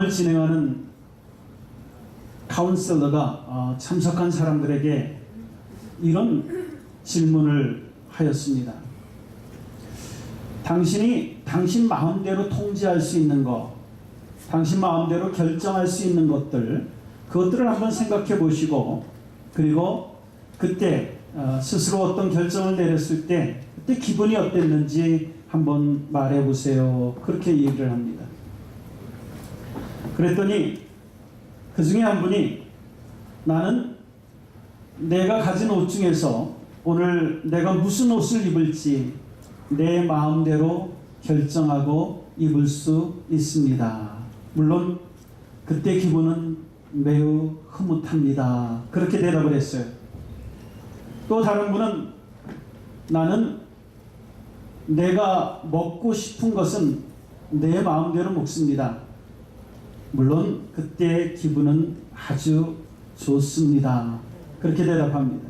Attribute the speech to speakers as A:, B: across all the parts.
A: 진행하는 카운셀러가 참석한 사람들에게 이런 질문을 하였습니다. 당신이 당신 마음대로 통제할 수 있는 것, 당신 마음대로 결정할 수 있는 것들, 그것들을 한번 생각해 보시고, 그리고 그때 스스로 어떤 결정을 내렸을 때 그때 기분이 어땠는지 한번 말해 보세요. 그렇게 얘기를 합니다. 그랬더니 그 중에 한 분이, 나는 내가 가진 옷 중에서 오늘 내가 무슨 옷을 입을지 내 마음대로 결정하고 입을 수 있습니다. 물론 그때 기분은 매우 흐뭇합니다. 그렇게 대답을 했어요. 또 다른 분은, 나는 내가 먹고 싶은 것은 내 마음대로 먹습니다. 물론 그때 기분은 아주 좋습니다. 그렇게 대답합니다.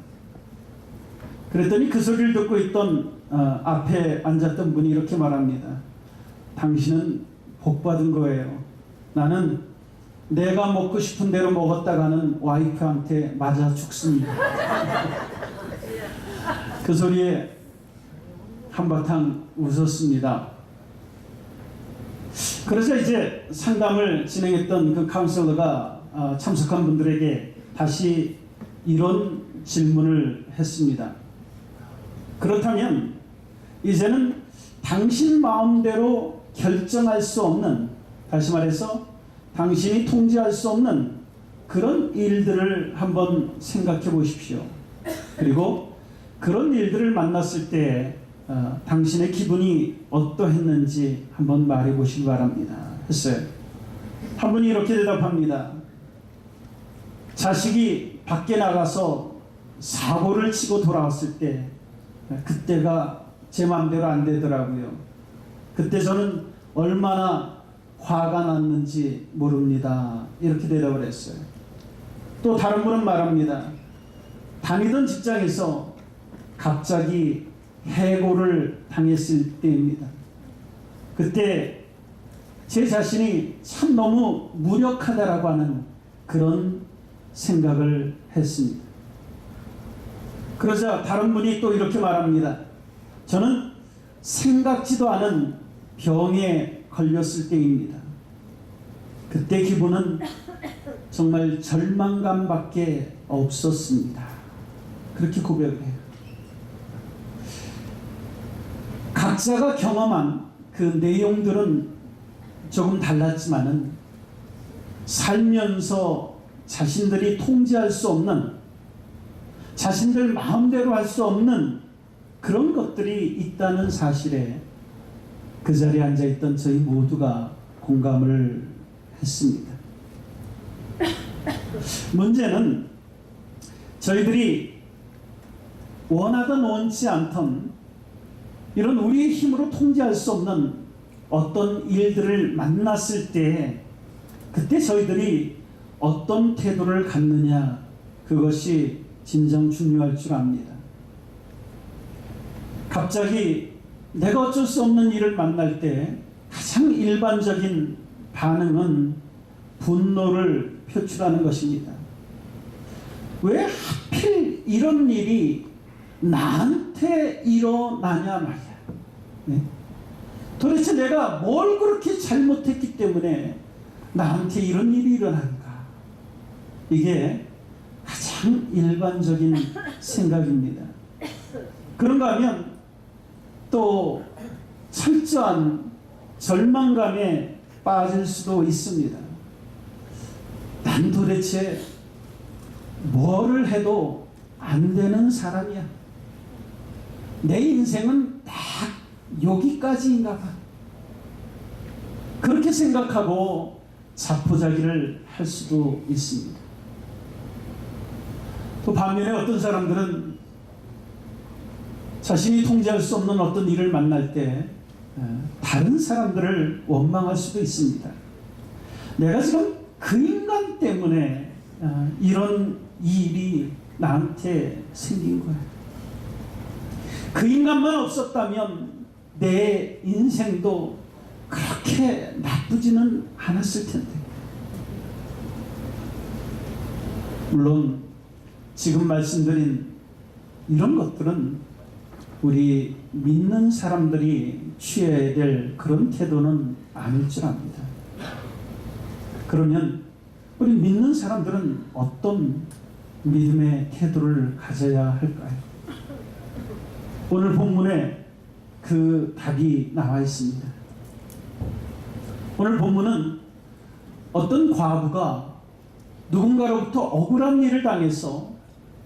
A: 그랬더니 그 소리를 듣고 있던 앞에 앉았던 분이 이렇게 말합니다. 당신은 복받은 거예요. 나는 내가 먹고 싶은 대로 먹었다가는 와이프한테 맞아 죽습니다. 그 소리에 한바탕 웃었습니다. 그래서 이제 상담을 진행했던 그 카운셀러가 참석한 분들에게 다시 이런 질문을 했습니다. 그렇다면 이제는 당신 마음대로 결정할 수 없는, 다시 말해서 당신이 통제할 수 없는 그런 일들을 한번 생각해 보십시오. 그리고 그런 일들을 만났을 때 당신의 기분이 어떠했는지 한번 말해 보시기 바랍니다. 했어요. 한 분이 이렇게 대답합니다. 자식이 밖에 나가서 사고를 치고 돌아왔을 때 그때가 제 마음대로 안 되더라고요. 그때 저는 얼마나 화가 났는지 모릅니다. 이렇게 대답을 했어요. 또 다른 분은 말합니다. 다니던 직장에서 갑자기 해고를 당했을 때입니다. 그때 제 자신이 참 너무 무력하다라고 하는 그런 생각을 했습니다. 그러자 다른 분이 또 이렇게 말합니다. 저는 생각지도 않은 병에 걸렸을 때입니다. 그때 기분은 정말 절망감밖에 없었습니다. 그렇게 고백을 해요. 각자가 경험한 그 내용들은 조금 달랐지만은 살면서 자신들이 통제할 수 없는, 자신들 마음대로 할 수 없는 그런 것들이 있다는 사실에 그 자리에 앉아있던 저희 모두가 공감을 했습니다. 문제는 저희들이 원하든 원치 않던 이런 우리의 힘으로 통제할 수 없는 어떤 일들을 만났을 때 그때 저희들이 어떤 태도를 갖느냐, 그것이 진정 중요할 줄 압니다. 갑자기 내가 어쩔 수 없는 일을 만날 때 가장 일반적인 반응은 분노를 표출하는 것입니다. 왜 하필 이런 일이 나한테 일어나냐 말이야. 네? 도대체 내가 뭘 그렇게 잘못했기 때문에 나한테 이런 일이 일어난가? 이게 가장 일반적인 생각입니다. 그런가 하면 또 철저한 절망감에 빠질 수도 있습니다. 난 도대체 뭐를 해도 안 되는 사람이야. 내 인생은 딱 여기까지인가 봐. 그렇게 생각하고 자포자기를 할 수도 있습니다. 또 반면에 어떤 사람들은 자신이 통제할 수 없는 어떤 일을 만날 때 다른 사람들을 원망할 수도 있습니다. 내가 지금 그 인간 때문에 이런 일이 나한테 생긴 거야. 그 인간만 없었다면 내 인생도 그렇게 나쁘지는 않았을 텐데. 물론 지금 말씀드린 이런 것들은 우리 믿는 사람들이 취해야 될 그런 태도는 아닐 줄 압니다. 그러면 우리 믿는 사람들은 어떤 믿음의 태도를 가져야 할까요? 오늘 본문에 그 답이 나와 있습니다. 오늘 본문은 어떤 과부가 누군가로부터 억울한 일을 당해서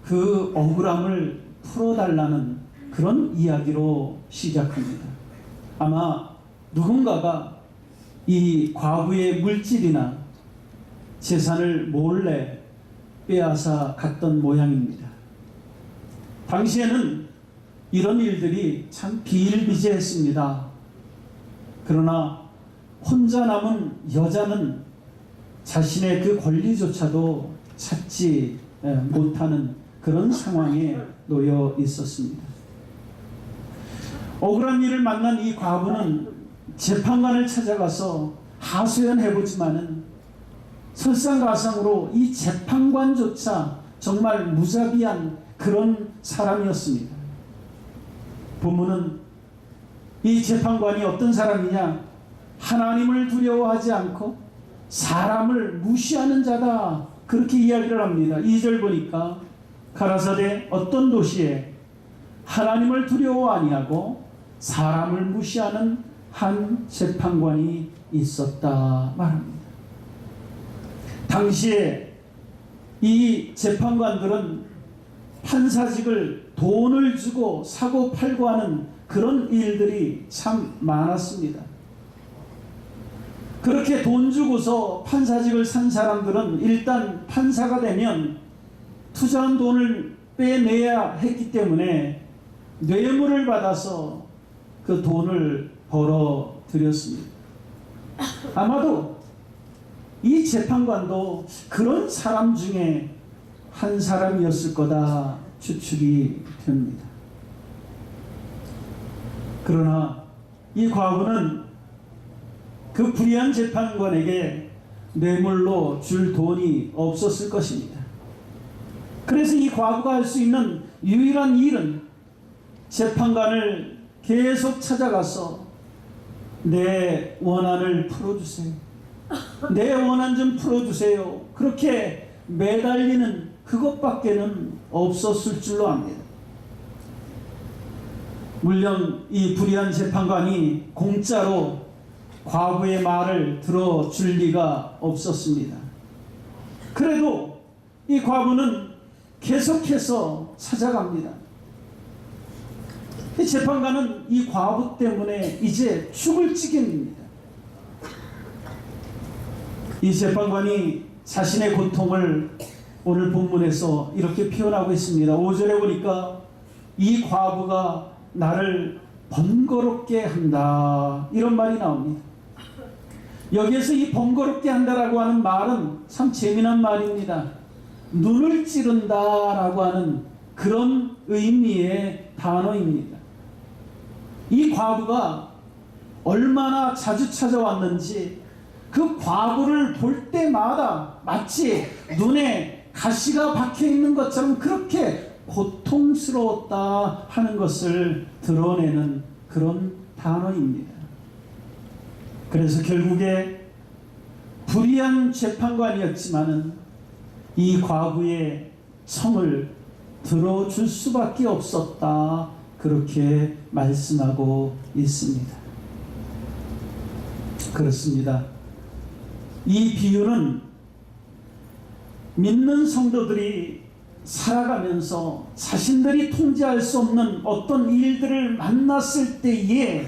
A: 그 억울함을 풀어달라는 그런 이야기로 시작합니다. 아마 누군가가 이 과부의 물질이나 재산을 몰래 빼앗아 갔던 모양입니다. 당시에는 이런 일들이 참 비일비재했습니다. 그러나 혼자 남은 여자는 자신의 그 권리조차도 찾지 못하는 그런 상황에 놓여 있었습니다. 억울한 일을 만난 이 과부는 재판관을 찾아가서 하소연해보지만은 설상가상으로 이 재판관조차 정말 무자비한 그런 사람이었습니다. 본문은 이 재판관이 어떤 사람이냐? 하나님을 두려워하지 않고 사람을 무시하는 자다, 그렇게 이야기를 합니다. 2절 보니까 가라사대 어떤 도시에 하나님을 두려워 아니하고 사람을 무시하는 한 재판관이 있었다 말합니다. 당시에 이 재판관들은 판사직을 돈을 주고 사고 팔고 하는 그런 일들이 참 많았습니다. 그렇게 돈 주고서 판사직을 산 사람들은 일단 판사가 되면 투자한 돈을 빼내야 했기 때문에 뇌물을 받아서 그 돈을 벌어 들였습니다. 아마도 이 재판관도 그런 사람 중에 한 사람이었을 거다 추측이 됩니다. 그러나 이 과부는 그 불의한 재판관에게 뇌물로 줄 돈이 없었을 것입니다. 그래서 이 과부가 할 수 있는 유일한 일은 재판관을 계속 찾아가서 내 원한을 풀어주세요. 내 원한 좀 풀어주세요. 그렇게 매달리는 그것밖에는 없었을 줄로 압니다. 물론 이 불의한 재판관이 공짜로 과부의 말을 들어줄 리가 없었습니다. 그래도 이 과부는 계속해서 찾아갑니다. 이 재판관은 이 과부 때문에 이제 죽을 지경입니다. 이 재판관이 자신의 고통을 오늘 본문에서 이렇게 표현하고 있습니다. 5절에 보니까 이 과부가 나를 번거롭게 한다, 이런 말이 나옵니다. 여기에서 이 번거롭게 한다라고 하는 말은 참 재미난 말입니다. 눈을 찌른다라고 하는 그런 의미의 단어입니다. 이 과부가 얼마나 자주 찾아왔는지 그 과부를 볼 때마다 마치 눈에 가시가 박혀 있는 것처럼 그렇게 고통스러웠다 하는 것을 드러내는 그런 단어입니다. 그래서 결국에 불의한 재판관이었지만은 이 과부의 청을 들어줄 수밖에 없었다, 그렇게 말씀하고 있습니다. 그렇습니다. 이 비유는 믿는 성도들이 살아가면서 자신들이 통제할 수 없는 어떤 일들을 만났을 때에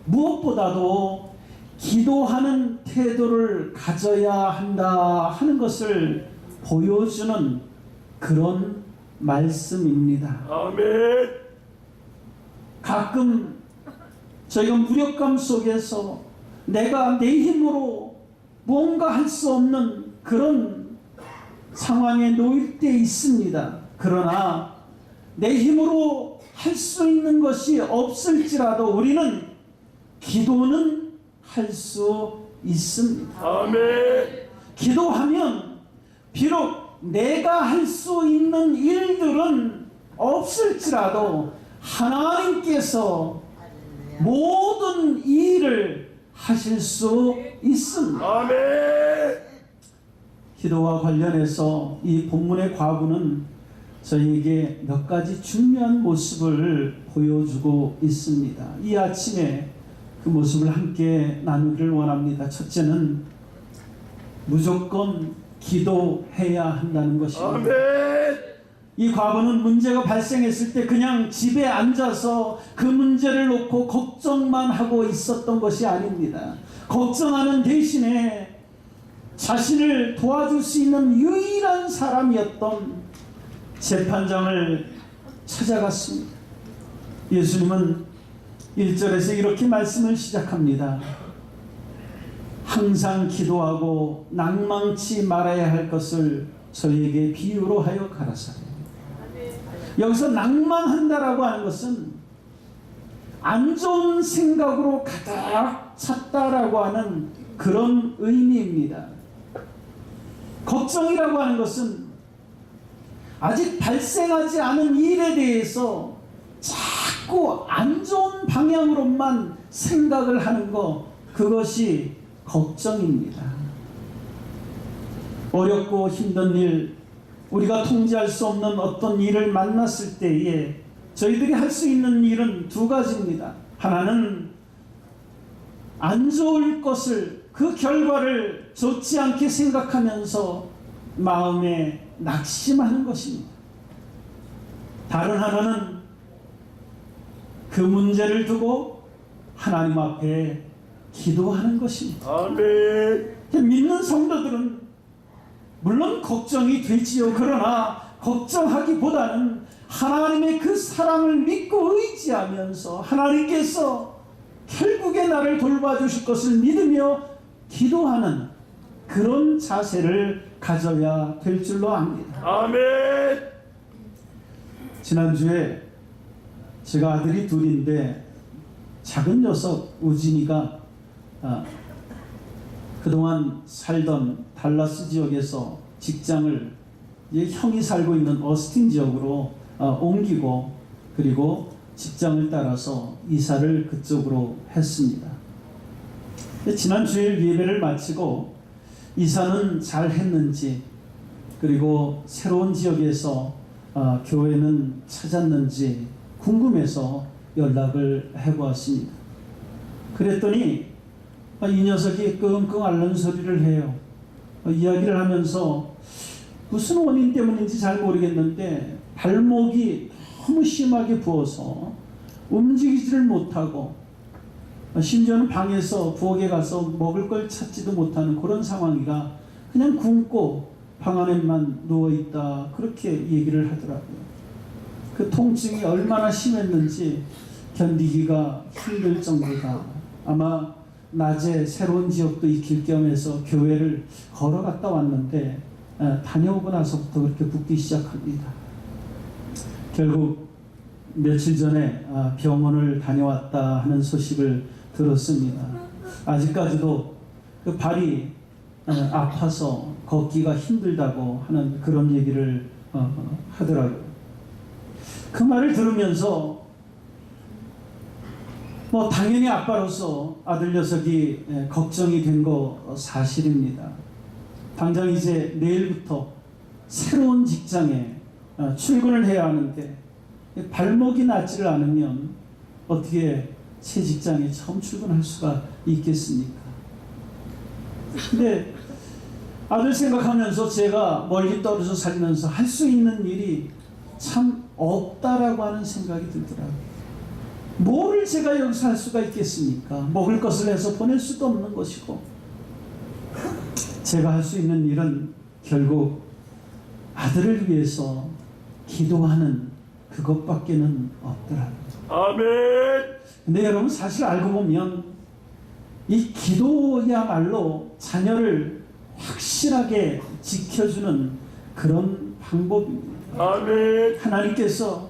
A: 무엇보다도 기도하는 태도를 가져야 한다 하는 것을 보여주는 그런 말씀입니다.
B: 아멘.
A: 가끔 저희가 무력감 속에서 내가 내 힘으로 뭔가 할 수 없는 그런 상황에 놓일 때 있습니다. 그러나 내 힘으로 할 수 있는 것이 없을지라도 우리는 기도는 할 수 있습니다.
B: 아멘.
A: 기도하면 비록 내가 할 수 있는 일들은 없을지라도 하나님께서 모든 일을 하실 수 있습니다.
B: 아멘.
A: 기도와 관련해서 이 본문의 과부는 저희에게 몇 가지 중요한 모습을 보여주고 있습니다. 이 아침에 그 모습을 함께 나누기를 원합니다. 첫째는 무조건 기도해야 한다는 것입니다.
B: 아멘.
A: 이 과부는 문제가 발생했을 때 그냥 집에 앉아서 그 문제를 놓고 걱정만 하고 있었던 것이 아닙니다. 걱정하는 대신에 자신을 도와줄 수 있는 유일한 사람이었던 재판장을 찾아갔습니다. 예수님은 1절에서 이렇게 말씀을 시작합니다. 항상 기도하고 낭망치 말아야 할 것을 저희에게 비유로 하여 가라사대. 여기서 낭망한다라고 하는 것은 안 좋은 생각으로 가득 찼다라고 하는 그런 의미입니다. 걱정이라고 하는 것은 아직 발생하지 않은 일에 대해서 자꾸 안 좋은 방향으로만 생각을 하는 것, 그것이 걱정입니다. 어렵고 힘든 일, 우리가 통제할 수 없는 어떤 일을 만났을 때에 저희들이 할 수 있는 일은 두 가지입니다. 하나는 안 좋을 것을, 그 결과를 좋지 않게 생각하면서 마음에 낙심하는 것입니다. 다른 하나는 그 문제를 두고 하나님 앞에 기도하는 것입니다.
B: 아멘.
A: 믿는 성도들은 물론 걱정이 되지요. 그러나 걱정하기보다는 하나님의 그 사랑을 믿고 의지하면서 하나님께서 결국에 나를 돌봐주실 것을 믿으며 기도하는 그런 자세를 가져야 될 줄로 압니다.
B: 아멘.
A: 지난주에 제가 아들이 둘인데 작은 녀석 우진이가 그동안 살던 달라스 지역에서 직장을 형이 살고 있는 어스틴 지역으로 옮기고 그리고 직장을 따라서 이사를 그쪽으로 했습니다. 지난 주일 예배를 마치고 이사는 잘 했는지 그리고 새로운 지역에서 교회는 찾았는지 궁금해서 연락을 해보았습니다. 그랬더니 이 녀석이 끙끙 앓는 소리를 해요. 이야기를 하면서 무슨 원인 때문인지 잘 모르겠는데 발목이 너무 심하게 부어서 움직이지를 못하고 심지어는 방에서 부엌에 가서 먹을 걸 찾지도 못하는 그런 상황이라 그냥 굶고 방 안에만 누워있다, 그렇게 얘기를 하더라고요. 그 통증이 얼마나 심했는지 견디기가 힘들 정도다. 아마 낮에 새로운 지역도 익힐 겸해서 교회를 걸어갔다 왔는데 다녀오고 나서부터 그렇게 붓기 시작합니다. 결국 며칠 전에 병원을 다녀왔다 하는 소식을 들었습니다. 아직까지도 그 발이 아파서 걷기가 힘들다고 하는 그런 얘기를 하더라고요. 그 말을 들으면서 당연히 아빠로서 아들 녀석이 걱정이 된 거 사실입니다. 당장 이제 내일부터 새로운 직장에 출근을 해야 하는데 발목이 낫지를 않으면 어떻게 새 직장에 처음 출근할 수가 있겠습니까? 근데 아들 생각하면서 제가 멀리 떨어져 살면서 할 수 있는 일이 참 없다라고 하는 생각이 들더라고요. 뭐를 제가 여기서 할 수가 있겠습니까? 먹을 것을 해서 보낼 수도 없는 것이고, 제가 할 수 있는 일은 결국 아들을 위해서 기도하는 그것밖에는 없더라고요.
B: 아멘.
A: 근데 여러분, 사실 알고 보면 이 기도야말로 자녀를 확실하게 지켜주는 그런 방법입니다.
B: 아멘.
A: 하나님께서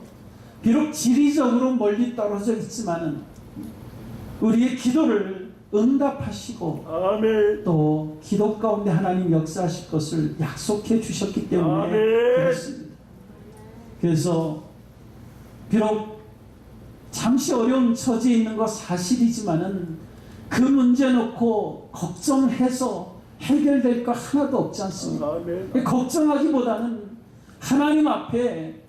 A: 비록 지리적으로 멀리 떨어져 있지만은 우리의 기도를 응답하시고
B: 아멘.
A: 또 기도 가운데 하나님 역사하실 것을 약속해 주셨기 때문에
B: 아멘.
A: 그렇습니다. 그래서 비록 잠시 어려운 처지에 있는 거 사실이지만은 그 문제 놓고 걱정해서 해결될 거 하나도 없지 않습니까?
B: 아멘.
A: 걱정하기보다는 하나님 앞에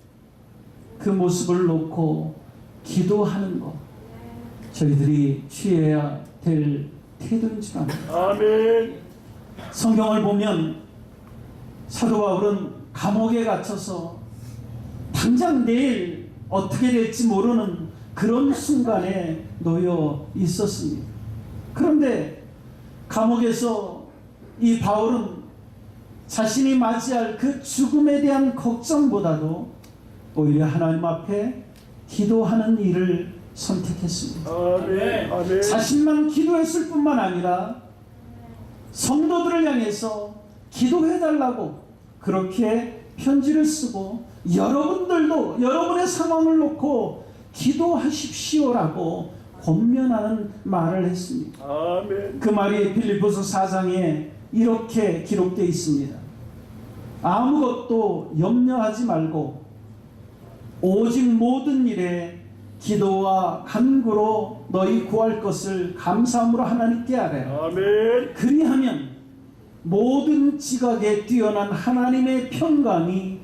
A: 그 모습을 놓고 기도하는 것, 저희들이 취해야 될 태도인 줄 압니다.
B: 아멘.
A: 성경을 보면 사도 바울은 감옥에 갇혀서 당장 내일 어떻게 될지 모르는 그런 순간에 놓여 있었습니다. 그런데 감옥에서 이 바울은 자신이 맞이할 그 죽음에 대한 걱정보다도 오히려 하나님 앞에 기도하는 일을 선택했습니다.
B: 아멘. 아멘.
A: 자신만 기도했을 뿐만 아니라 성도들을 향해서 기도해달라고 그렇게 편지를 쓰고 여러분들도 여러분의 상황을 놓고 기도하십시오라고 권면하는 말을 했습니다.
B: 아멘.
A: 그 말이 빌립보서 4장에 이렇게 기록되어 있습니다. 아무것도 염려하지 말고 오직 모든 일에 기도와 간구로 너희 구할 것을 감사함으로 하나님께 아뢰라.
B: 아멘.
A: 그리하면 모든 지각에 뛰어난 하나님의 평강이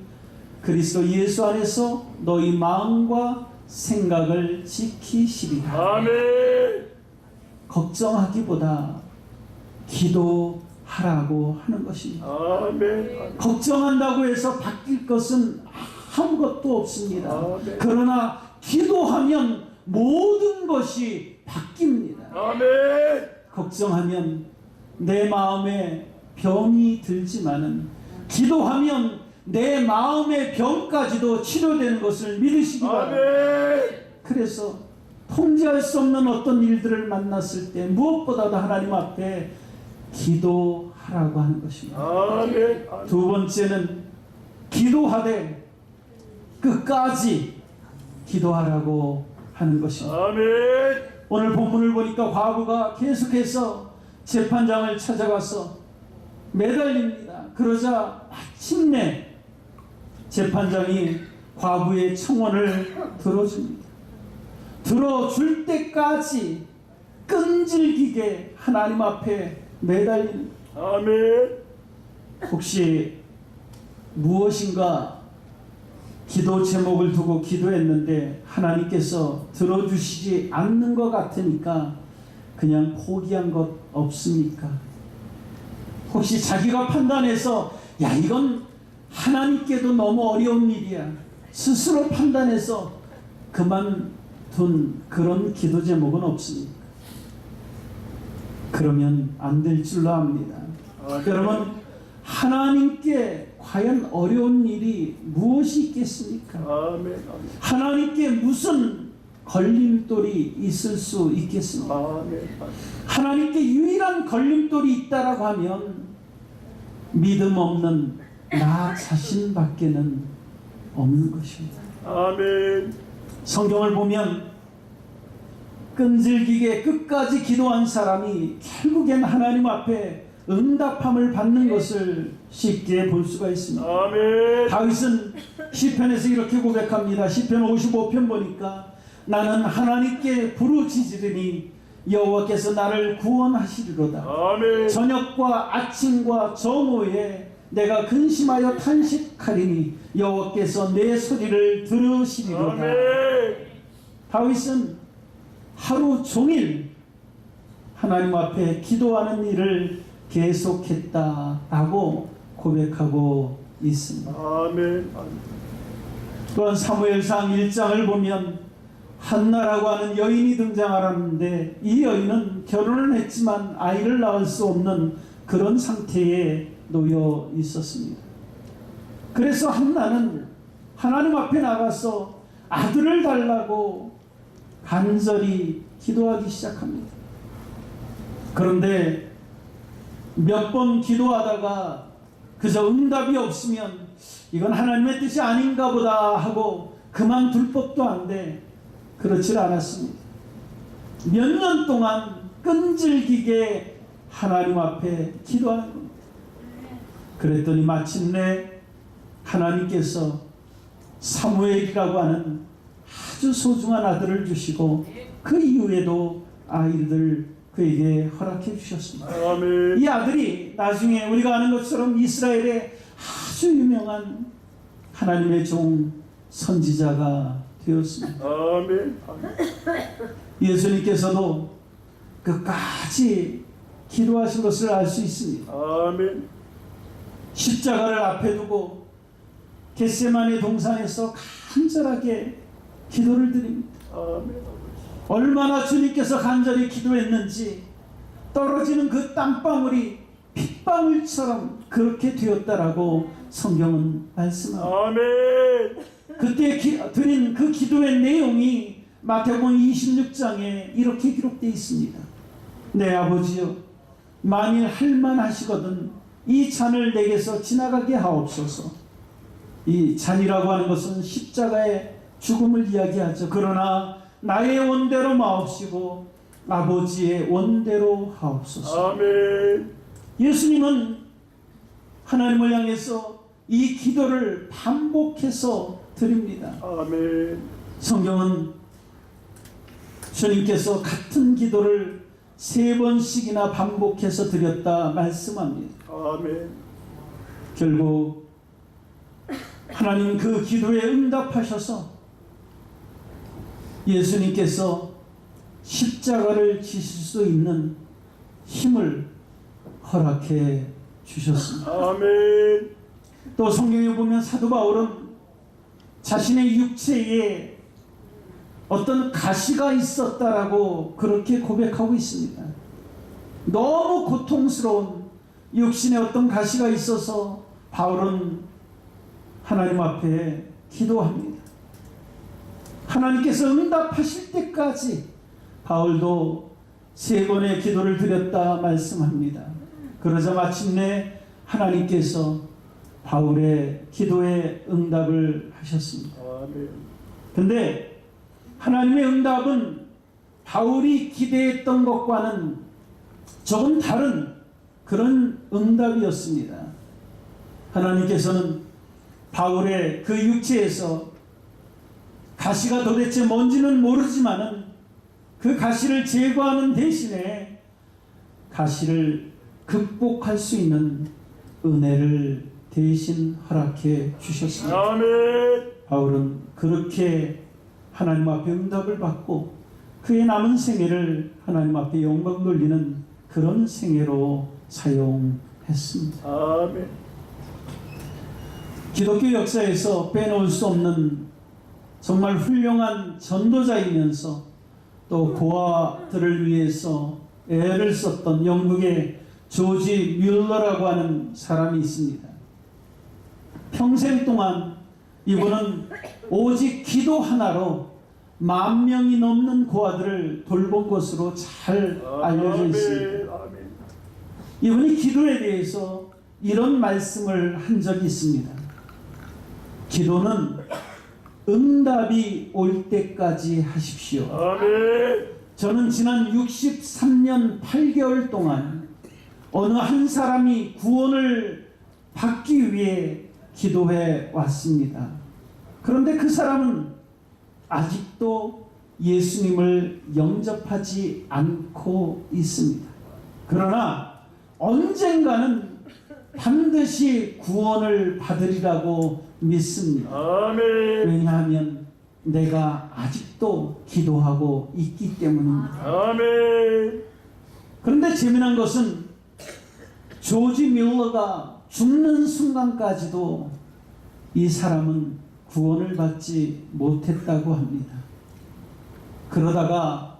A: 그리스도 예수 안에서 너희 마음과 생각을 지키시리라.
B: 아멘.
A: 걱정하기보다 기도하라고 하는 것입니다.
B: 아멘.
A: 걱정한다고 해서 바뀔 것은 아무것도 없습니다.
B: 아멘.
A: 그러나 기도하면 모든 것이 바뀝니다.
B: 아멘.
A: 걱정하면 내 마음에 병이 들지만은 기도하면 내 마음의 병까지도 치료되는 것을 믿으시기 바랍니다.
B: 아멘.
A: 그래서 통제할 수 없는 어떤 일들을 만났을 때 무엇보다도 하나님 앞에 기도하라고 하는 것입니다.
B: 아멘.
A: 두 번째는 기도하되 끝까지 기도하라고 하는 것입니다.
B: 아멘.
A: 오늘 본문을 보니까 과부가 계속해서 재판장을 찾아가서 매달립니다. 그러자 마침내 재판장이 과부의 청원을 들어줍니다. 들어줄 때까지 끈질기게 하나님 앞에 매달립니다.
B: 아멘.
A: 혹시 무엇인가 기도 제목을 두고 기도했는데 하나님께서 들어주시지 않는 것 같으니까 그냥 포기한 것 없습니까? 혹시 자기가 판단해서 야 이건 하나님께도 너무 어려운 일이야 스스로 판단해서 그만둔 그런 기도 제목은 없습니까? 그러면 안 될 줄로 압니다. 여러분 하나님께 과연 어려운 일이 무엇이 있겠습니까?
B: 아멘.
A: 하나님께 무슨 걸림돌이 있을 수 있겠습니까?
B: 아멘.
A: 하나님께 유일한 걸림돌이 있다라고 하면 믿음 없는 나 자신밖에는 없는 것입니다.
B: 아멘.
A: 성경을 보면 끈질기게 끝까지 기도한 사람이 결국엔 하나님 앞에 응답함을 받는 것을 쉽게 볼 수가 있습니다.
B: 아멘.
A: 다윗은 시편에서 이렇게 고백합니다. 시편 55편 보니까 나는 하나님께 부르짖으리니 여호와께서 나를 구원하시리로다.
B: 아멘.
A: 저녁과 아침과 정오에 내가 근심하여 탄식하리니 여호와께서 내 소리를 들으시리로다.
B: 아멘.
A: 다윗은 하루 종일 하나님 앞에 기도하는 일을 계속했다라고 고백하고 있습니다.
B: 아멘.
A: 또한 사무엘상 1장을 보면 한나라고 하는 여인이 등장하는데 이 여인은 결혼을 했지만 아이를 낳을 수 없는 그런 상태에 놓여 있었습니다. 그래서 한나는 하나님 앞에 나가서 아들을 달라고 간절히 기도하기 시작합니다. 그런데 몇 번 기도하다가 그저 응답이 없으면 이건 하나님의 뜻이 아닌가 보다 하고 그만둘 법도 한데 그렇지 않았습니다. 몇 년 동안 끈질기게 하나님 앞에 기도하는 겁니다. 그랬더니 마침내 하나님께서 사무엘이라고 하는 아주 소중한 아들을 주시고 그 이후에도 아이들 그에게 허락해 주셨습니다.
B: 아멘.
A: 이 아들이 나중에 우리가 아는 것처럼 이스라엘의 아주 유명한 하나님의 종 선지자가 되었습니다.
B: 아멘.
A: 예수님께서도 끝까지 기도하신 것을 알 수 있습니다.
B: 아멘.
A: 십자가를 앞에 두고 겟세마네 동산에서 간절하게 기도를 드립니다.
B: 아멘.
A: 얼마나 주님께서 간절히 기도했는지 떨어지는 그 땀방울이 핏방울처럼 그렇게 되었다라고 성경은 말씀합니다.
B: 아멘.
A: 그때 드린 그 기도의 내용이 마태복음 26장에 이렇게 기록되어 있습니다. 내 아버지여, 만일 할만하시거든 이 잔을 내게서 지나가게 하옵소서. 이 잔이라고 하는 것은 십자가의 죽음을 이야기하죠. 그러나 나의 원대로 마옵시고 아버지의 원대로 하옵소서.
B: 아멘.
A: 예수님은 하나님을 향해서 이 기도를 반복해서 드립니다.
B: 아멘.
A: 성경은 주님께서 같은 기도를 3번씩이나 반복해서 드렸다 말씀합니다.
B: 아멘.
A: 결국 하나님 그 기도에 응답하셔서 예수님께서 십자가를 지실 수 있는 힘을 허락해 주셨습니다.
B: 아멘.
A: 또 성경에 보면 사도 바울은 자신의 육체에 어떤 가시가 있었다라고 그렇게 고백하고 있습니다. 너무 고통스러운 육신에 어떤 가시가 있어서 바울은 하나님 앞에 기도합니다. 하나님께서 응답하실 때까지 바울도 3번의 기도를 드렸다 말씀합니다. 그러자 마침내 하나님께서 바울의 기도에 응답을 하셨습니다.
B: 아멘.
A: 근데 하나님의 응답은 바울이 기대했던 것과는 조금 다른 그런 응답이었습니다. 하나님께서는 바울의 그 육체에서 가시가 도대체 뭔지는 모르지만은 그 가시를 제거하는 대신에 가시를 극복할 수 있는 은혜를 대신 허락해 주셨습니다.
B: 아멘.
A: 바울은 그렇게 하나님 앞에 응답을 받고 그의 남은 생애를 하나님 앞에 영광 돌리는 그런 생애로 사용했습니다.
B: 아멘.
A: 기독교 역사에서 빼놓을 수 없는 정말 훌륭한 전도자이면서 또 고아들을 위해서 애를 썼던 영국의 조지 뮬러라고 하는 사람이 있습니다. 평생 동안 이분은 오직 기도 하나로 10,000명이 넘는 고아들을 돌본 것으로 잘 알려져 있습니다.
B: 아멘.
A: 이분이 기도에 대해서 이런 말씀을 한 적이 있습니다. 기도는 응답이 올 때까지 하십시오.
B: 아멘.
A: 저는 지난 63년 8개월 동안 어느 한 사람이 구원을 받기 위해 기도해 왔습니다. 그런데 그 사람은 아직도 예수님을 영접하지 않고 있습니다. 그러나 언젠가는 반드시 구원을 받으리라고 믿습니다.
B: 아멘.
A: 왜냐하면 내가 아직도 기도하고 있기 때문입니다.
B: 아멘.
A: 그런데 재미난 것은 조지 뮬러가 죽는 순간까지도 이 사람은 구원을 받지 못했다고 합니다. 그러다가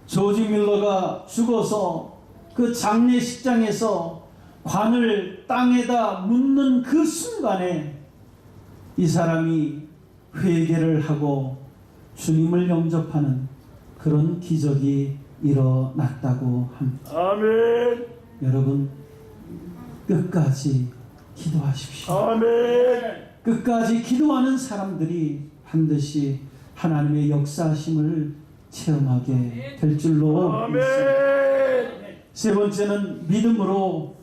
A: 조지 뮬러가 죽어서 그 장례식장에서 관을 땅에다 묻는 그 순간에 이 사람이 회개를 하고 주님을 영접하는 그런 기적이 일어났다고 합니다.
B: 아멘.
A: 여러분 끝까지 기도하십시오.
B: 아멘.
A: 끝까지 기도하는 사람들이 반드시 하나님의 역사하심을 체험하게 될 줄로 믿습니다.
B: 아멘.
A: 세 번째는 믿음으로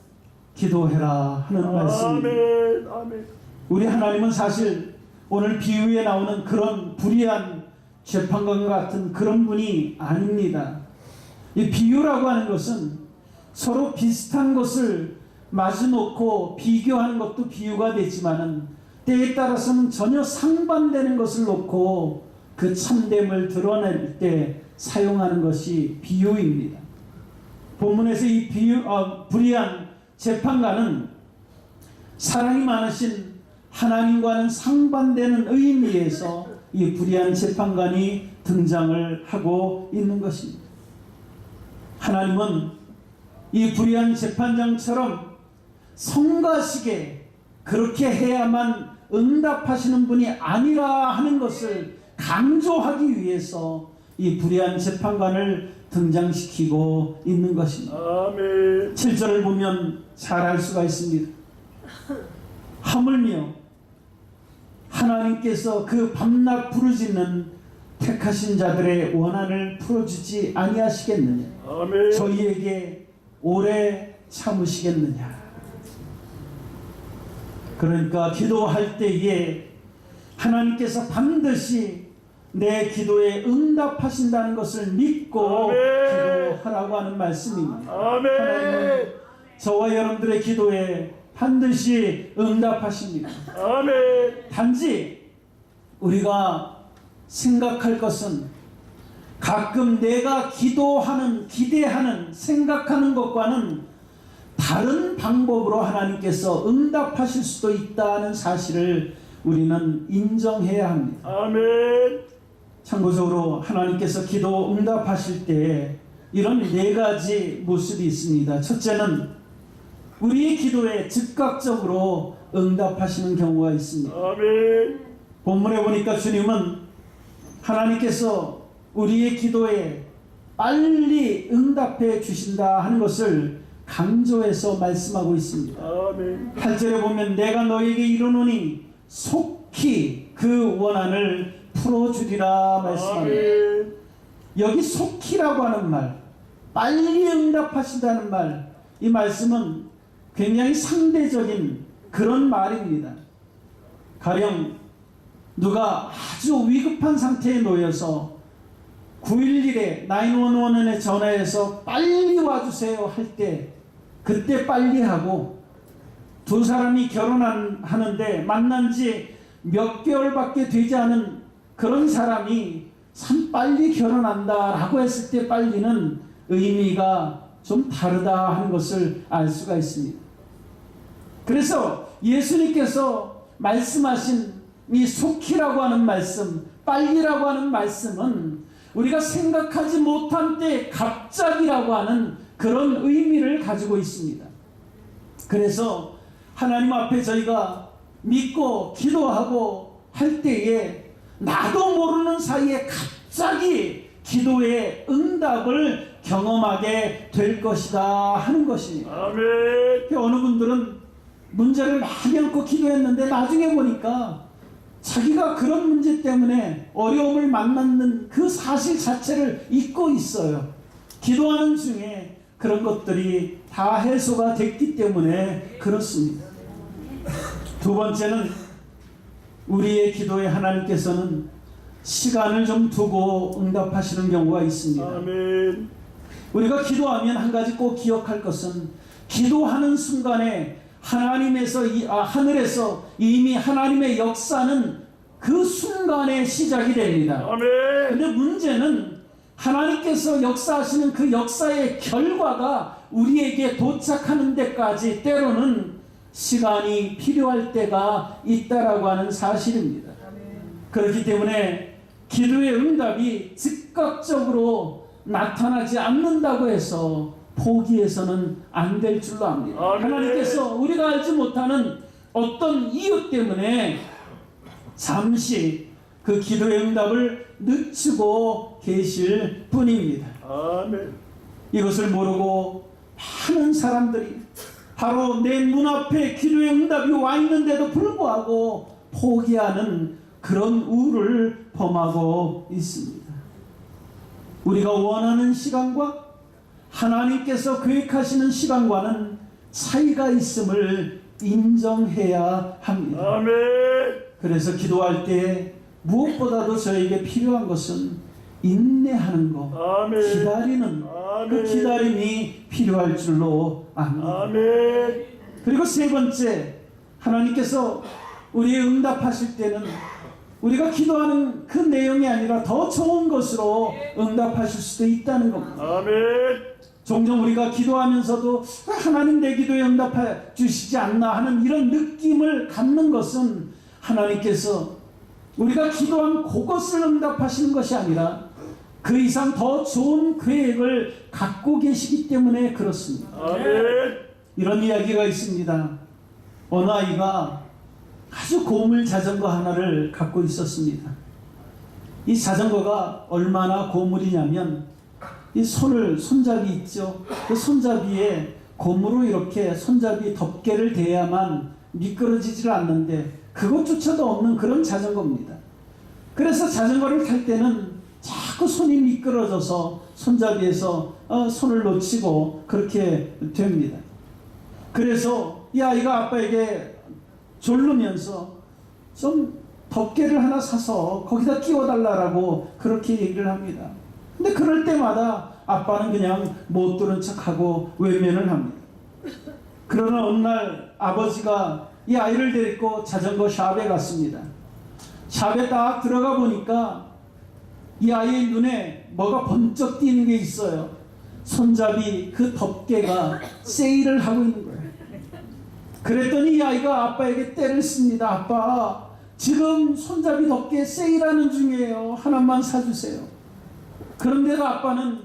A: 기도해라 하는 말씀입니다.
B: 아멘. 아멘.
A: 우리 하나님은 사실 오늘 비유에 나오는 그런 불의한 재판관 같은 그런 분이 아닙니다. 이 비유라고 하는 것은 서로 비슷한 것을 마주놓고 비교하는 것도 비유가 되지만은 때에 따라서는 전혀 상반되는 것을 놓고 그 참됨을 드러낼 때 사용하는 것이 비유입니다. 본문에서 이 불의한 재판관은 사랑이 많으신 하나님과는 상반되는 의미에서 이 불의한 재판관이 등장을 하고 있는 것입니다. 하나님은 이 불의한 재판장처럼 성가시게 그렇게 해야만 응답하시는 분이 아니라 하는 것을 강조하기 위해서 이 불의한 재판관을 등장시키고 있는 것입니다.
B: 아멘.
A: 7절을 보면 잘 알 수가 있습니다. 하물며 하나님께서 그 밤낮 부르짖는 택하신 자들의 원한을 풀어주지 아니하시겠느냐?
B: 아멘.
A: 저희에게 오래 참으시겠느냐? 그러니까 기도할 때에 하나님께서 반드시 내 기도에 응답하신다는 것을 믿고
B: 아멘.
A: 기도하라고 하는 말씀입니다.
B: 아멘.
A: 하나님은 저와 여러분들의 기도에 반드시 응답하십니다.
B: 아멘.
A: 단지 우리가 생각할 것은 가끔 내가 기도하는, 기대하는, 생각하는 것과는 다른 방법으로 하나님께서 응답하실 수도 있다는 사실을 우리는 인정해야 합니다.
B: 아멘.
A: 참고적으로 하나님께서 기도 응답하실 때 이런 네 가지 모습이 있습니다. 첫째는 우리의 기도에 즉각적으로 응답하시는 경우가 있습니다.
B: 아멘.
A: 본문에 보니까 주님은 하나님께서 우리의 기도에 빨리 응답해 주신다 하는 것을 강조해서 말씀하고 있습니다.
B: 아멘.
A: 8절에 보면 내가 너에게 이르노니 속히 그 원한을 풀어주리라 말씀합니다.
B: 아멘.
A: 여기 속히라고 하는 말, 빨리 응답하신다는 말, 이 말씀은 굉장히 상대적인 그런 말입니다. 가령 누가 아주 위급한 상태에 놓여서 911에 911에 전화해서 빨리 와주세요 할 때 그때 빨리 하고, 두 사람이 결혼하는데 만난 지 몇 개월밖에 되지 않은 그런 사람이 참 빨리 결혼한다 라고 했을 때 빨리는 의미가 좀 다르다 하는 것을 알 수가 있습니다. 그래서 예수님께서 말씀하신 이 속히라고 하는 말씀, 빨리라고 하는 말씀은 우리가 생각하지 못한 때 갑자기라고 하는 그런 의미를 가지고 있습니다. 그래서 하나님 앞에 저희가 믿고 기도하고 할 때에 나도 모르는 사이에 갑자기 기도의 응답을 경험하게 될 것이다 하는 것입니다.
B: 아멘.
A: 어느 분들은 문제를 많이 안고 기도했는데 나중에 보니까 자기가 그런 문제 때문에 어려움을 만났는 그 사실 자체를 잊고 있어요. 기도하는 중에 그런 것들이 다 해소가 됐기 때문에 그렇습니다. 두 번째는 우리의 기도에 하나님께서는 시간을 좀 두고 응답하시는 경우가 있습니다.
B: 아멘.
A: 우리가 기도하면 한 가지 꼭 기억할 것은 기도하는 순간에 하늘에서 이미 하나님의 역사는 그 순간에 시작이 됩니다.
B: 아멘.
A: 근데 문제는 하나님께서 역사하시는 그 역사의 결과가 우리에게 도착하는 데까지 때로는 시간이 필요할 때가 있다라고 하는 사실입니다. 그렇기 때문에 기도의 응답이 즉각적으로 나타나지 않는다고 해서 포기해서는 안 될 줄로 압니다.
B: 아멘.
A: 하나님께서 우리가 알지 못하는 어떤 이유 때문에 잠시 그 기도의 응답을 늦추고 계실 뿐입니다.
B: 아멘.
A: 이것을 모르고 많은 사람들이 바로 내 문 앞에 기도의 응답이 와 있는데도 불구하고 포기하는 그런 우를 범하고 있습니다. 우리가 원하는 시간과 하나님께서 계획하시는 시간과는 차이가 있음을 인정해야 합니다.
B: 아멘.
A: 그래서 기도할 때 무엇보다도 저에게 필요한 것은 인내하는 것,
B: 아멘.
A: 기다리는 그 기다림이 필요할 줄로 압니다.
B: 아멘.
A: 그리고 세 번째, 하나님께서 우리의 응답하실 때는 우리가 기도하는 그 내용이 아니라 더 좋은 것으로 응답하실 수도 있다는 겁니다.
B: 아멘.
A: 종종 우리가 기도하면서도 하나님 내 기도에 응답해 주시지 않나 하는 이런 느낌을 갖는 것은 하나님께서 우리가 기도한 그것을 응답하시는 것이 아니라 그 이상 더 좋은 계획을 갖고 계시기 때문에 그렇습니다.
B: 아멘.
A: 이런 이야기가 있습니다. 어느 아이가 아주 고물 자전거 하나를 갖고 있었습니다. 이 자전거가 얼마나 고물이냐면 이 손잡이 있죠. 그 손잡이에 고무로 이렇게 손잡이 덮개를 대야만 미끄러지질 않는데 그것조차도 없는 그런 자전거입니다. 그래서 자전거를 탈 때는 자꾸 손이 미끄러져서 손잡이에서 손을 놓치고 그렇게 됩니다. 그래서 이 아이가 아빠에게 졸르면서 좀 덮개를 하나 사서 거기다 끼워달라고 그렇게 얘기를 합니다. 근데 그럴 때마다 아빠는 그냥 못 들은 척하고 외면을 합니다. 그러나 어느 날 아버지가 이 아이를 데리고 자전거 샵에 갔습니다. 샵에 딱 들어가 보니까 이 아이의 눈에 뭐가 번쩍 띄는 게 있어요. 손잡이 그 덮개가 세일을 하고 있는 거예요. 그랬더니 이 아이가 아빠에게 떼를 씁니다. 아빠, 지금 손잡이 덮개 세일하는 중이에요. 하나만 사주세요. 그런데도 아빠는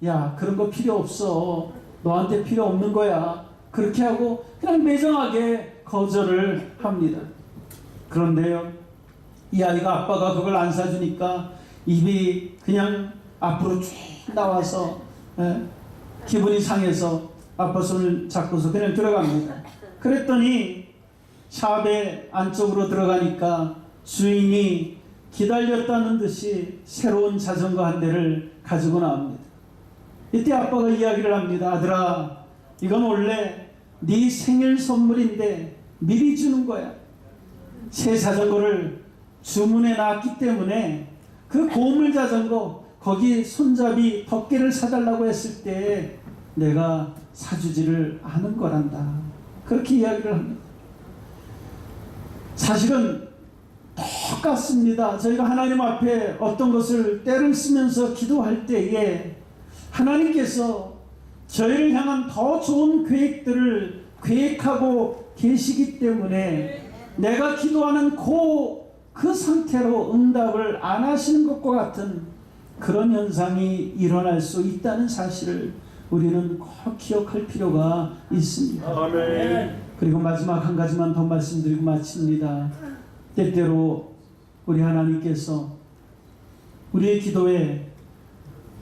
A: 야, 그런 거 필요 없어. 너한테 필요 없는 거야. 그렇게 하고 그냥 매정하게 거절을 합니다. 그런데요, 이 아이가 아빠가 그걸 안 사주니까 입이 그냥 앞으로 쭉 나와서 기분이 상해서 아빠 손을 잡고서 그냥 들어갑니다. 그랬더니 샵의 안쪽으로 들어가니까 주인이 기다렸다는 듯이 새로운 자전거 한 대를 가지고 나옵니다. 이때 아빠가 이야기를 합니다. 아들아, 이건 원래 네 생일 선물인데 미리 주는 거야. 새 자전거를 주문해 놨기 때문에 그 고물 자전거 거기 손잡이 덮개를 사달라고 했을 때 내가 사주지를 않은 거란다. 그렇게 이야기를 합니다. 사실은 똑같습니다. 저희가 하나님 앞에 어떤 것을 때를 쓰면서 기도할 때에 하나님께서 저희를 향한 더 좋은 계획들을 계획하고 계시기 때문에 내가 기도하는 그 상태로 응답을 안 하시는 것과 같은 그런 현상이 일어날 수 있다는 사실을 우리는 꼭 기억할 필요가 있습니다.
B: 아멘.
A: 그리고 마지막 한 가지만 더 말씀드리고 마칩니다. 때때로 우리 하나님께서 우리의 기도에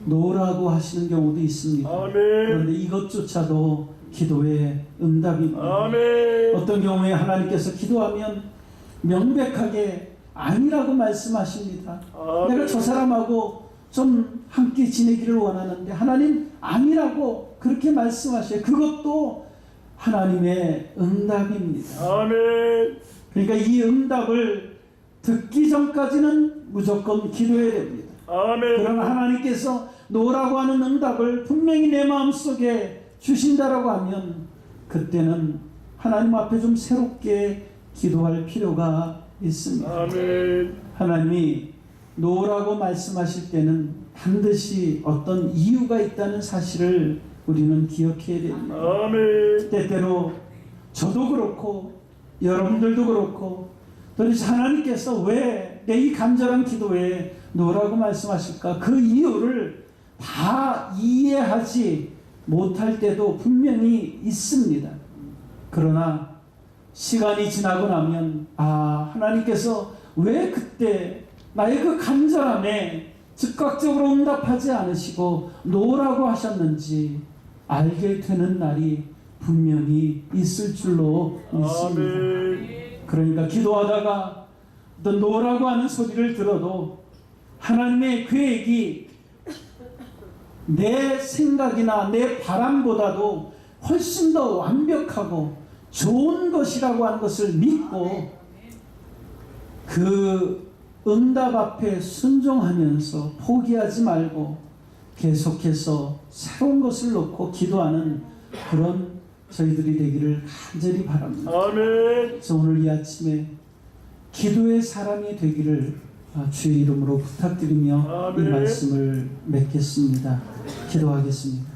A: 노라고 하시는 경우도 있습니다.
B: 아멘.
A: 그런데 이것조차도 기도의 응답입니다.
B: 아멘.
A: 어떤 경우에 하나님께서 기도하면 명백하게 아니라고 말씀하십니다.
B: 아멘.
A: 내가 저 사람하고 좀 함께 지내기를 원하는데 하나님 아니라고 그렇게 말씀하셔요. 그것도 하나님의 응답입니다.
B: 아멘.
A: 그러니까 이 응답을 듣기 전까지는 무조건 기도해야 됩니다.
B: 아멘.
A: 그러나 하나님께서 노라고 하는 응답을 분명히 내 마음속에 주신다라고 하면 그때는 하나님 앞에 좀 새롭게 기도할 필요가 있습니다.
B: 아멘.
A: 하나님이 노라고 말씀하실 때는 반드시 어떤 이유가 있다는 사실을 우리는 기억해야 됩니다.
B: 아멘.
A: 때때로 저도 그렇고 여러분들도 그렇고 도대체 하나님께서 왜 내 이 간절한 기도에 노라고 말씀하실까? 그 이유를 다 이해하지 못할 때도 분명히 있습니다. 그러나 시간이 지나고 나면 하나님께서 왜 그때 나의 그 간절함에 즉각적으로 응답하지 않으시고 노라고 하셨는지 알게 되는 날이 분명히 있을 줄로 믿습니다.
B: 아멘.
A: 그러니까 기도하다가 어떤 노라고 하는 소리를 들어도 하나님의 계획이 내 생각이나 내 바람보다도 훨씬 더 완벽하고 좋은 것이라고 하는 것을 믿고 그 응답 앞에 순종하면서 포기하지 말고 계속해서 새로운 것을 놓고 기도하는 그런 저희들이 되기를 간절히 바랍니다.
B: 아멘.
A: 그래서 오늘 이 아침에 기도의 사람이 되기를 주의 이름으로 부탁드리며 이
B: 아멘.
A: 말씀을 맺겠습니다. 기도하겠습니다.